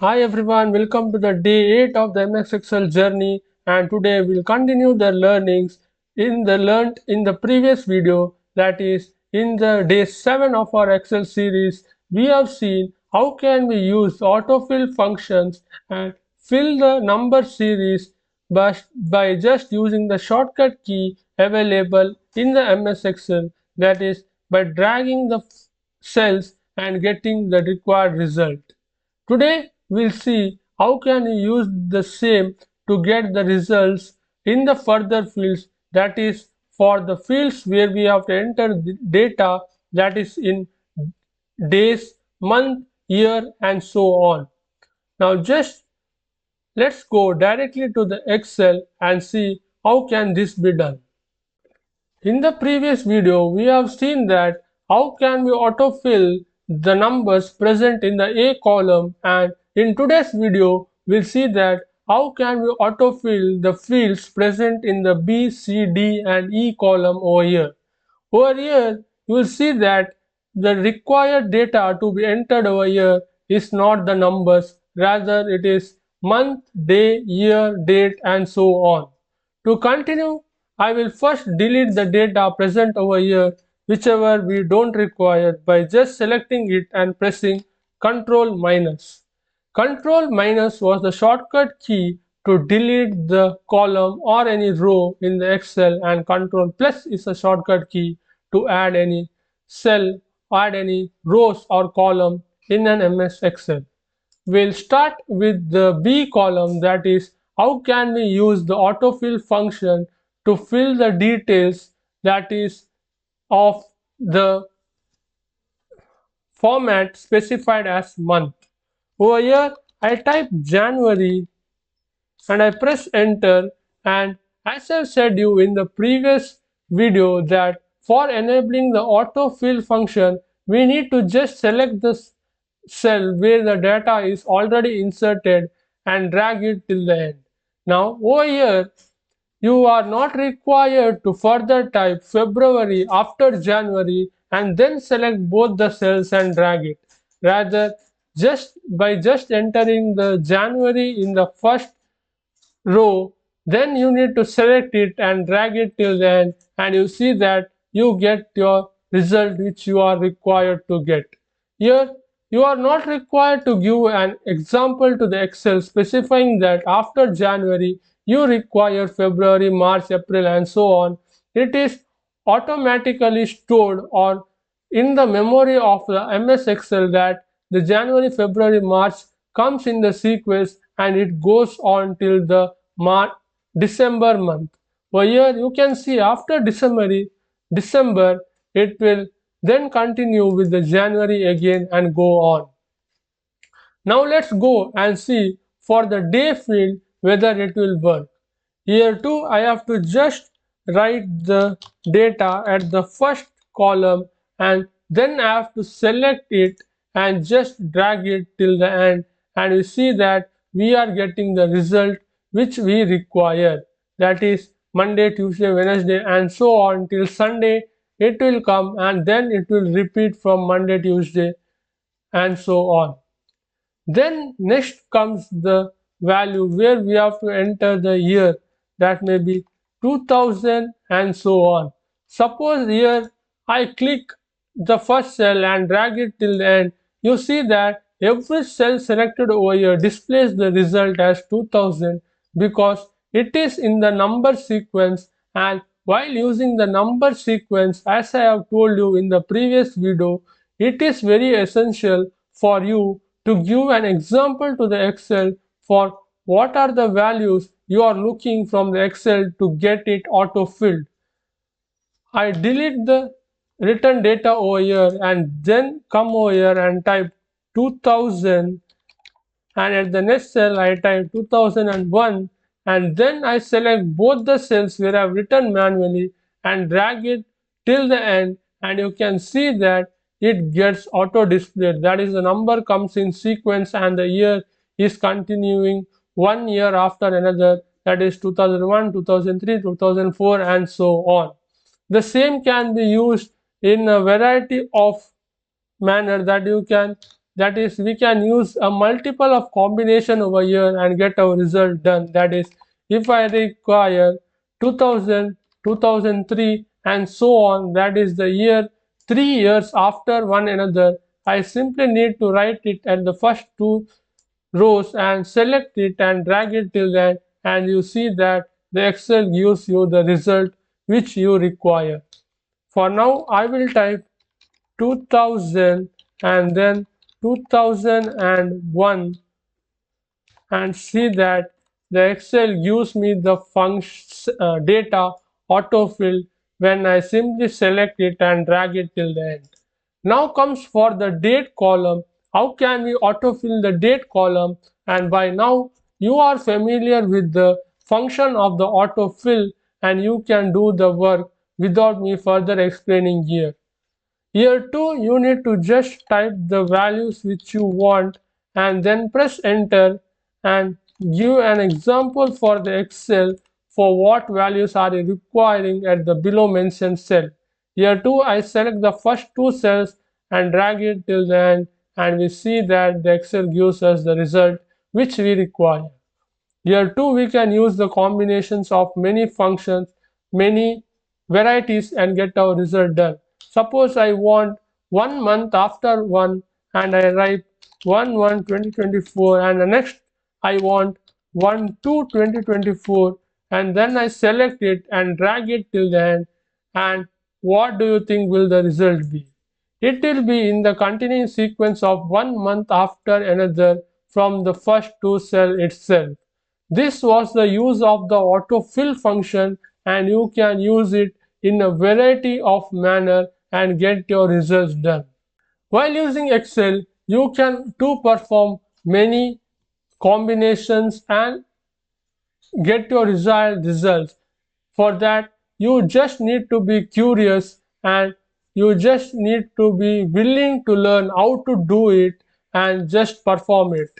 Hi everyone, welcome to the day 8 of the MS Excel journey, and today we'll continue the learnings in the learned in the previous video, that is in the day 7 of our Excel series. We have seen how can we use autofill functions and fill the number series by just using the shortcut key available in the MS Excel, that is by dragging the cells and getting the required result. Today we'll see how can you use the same to get the results in the further fields, that is for the fields where we have to enter the data, that is in days, month, year and so on. Now just let's go directly to the Excel and see how can this be done. In the previous video, we have seen that how can we autofill the numbers present in the A column, and in today's video, we'll see that how can we autofill the fields present in the B, C, D and E column over here. Over here, you will see that the required data to be entered over here is not the numbers, rather it is month, day, year, date and so on. To continue, I will first delete the data present over here, whichever we don't require, by just selecting it and pressing Ctrl minus. Ctrl minus was the shortcut key to delete the column or any row in the Excel, and Ctrl plus is a shortcut key to add any cell, add any rows or column in an MS Excel. We'll start with the B column, that is how can we use the autofill function to fill the details, that is of the format specified as month. Over here I type January and I press enter, and as I've said you in the previous video that for enabling the autofill function we need to just select the cell where the data is already inserted and drag it till the end. Now over here you are not required to further type February after January and then select both the cells and drag it. Rather, just entering the January in the first row, then you need to select it and drag it till the end, and you see that you get your result which you are required to get. Here you are not required to give an example to the Excel specifying that after January you require February, March, April and so on. It is automatically stored or in the memory of the MS Excel that the January, February, March comes in the sequence and it goes on till the December month. Over here you can see after December it will then continue with the January again and go on. Now let's go and see for the day field whether it will work. Here too I have to just write the data at the first column and then I have to select it and just drag it till the end, and you see that we are getting the result which we require, that is Monday, Tuesday, Wednesday and so on till Sunday it will come, and then it will repeat from Monday, Tuesday and so on. Then next comes the value where we have to enter the year, that may be 2000 and so on. Suppose here I click the first cell and drag it till the end. You see that every cell selected over here displays the result as 2000 because it is in the number sequence, and while using the number sequence, as I have told you in the previous video, it is very essential for you to give an example to the Excel for what are the values you are looking from the Excel to get it auto-filled. I delete the written data over here and then come over here and type 2000, and at the next cell I type 2001, and then I select both the cells where I have written manually and drag it till the end, and you can see that it gets auto displayed, that is the number comes in sequence and the year is continuing one year after another, that is 2001, 2003, 2004 and so on. The same can be used in a variety of manner, that you can that is we can use a multiple of combination over here and get our result done. That is, if I require 2000, 2003 and so on, that is the year 3 years after one another, I simply need to write it at the first two rows and select it and drag it till the end, and you see that the Excel gives you the result which you require. For now I will type 2000 and then 2001 and see that the Excel gives me the function data autofill when I simply select it and drag it till the end. Now comes for the date column. How can we autofill the date column? And by now you are familiar with the function of the autofill and you can do the work without me further explaining here. Here too, you need to just type the values which you want and then press enter and give an example for the Excel for what values are you requiring at the below mentioned cell. Here too, I select the first two cells and drag it till the end, and we see that the Excel gives us the result which we require. Here too we can use the combinations of many functions, many varieties and get our result done. Suppose I want 1 month after one and I write 1/1/2024 and the next I want 1/2/2024 and then I select it and drag it till the end, and what do you think will the result be? It will be in the continuing sequence of 1 month after another from the first two cell itself. This was the use of the autofill function, and you can use it in a variety of manner and get your results done. While using Excel, you can too perform many combinations and get your desired results. For that, you just need to be curious and you just need to be willing to learn how to do it and just perform it.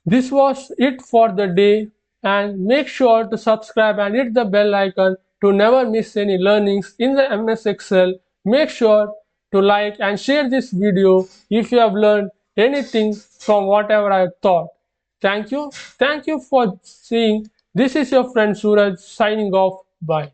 This was it for the day, and make sure to subscribe and hit the bell icon to never miss any learnings in the MS Excel. Make sure to like and share this video if you have learned anything from whatever I taught. Thank you. Thank you for seeing. This is your friend Suraj signing off. Bye.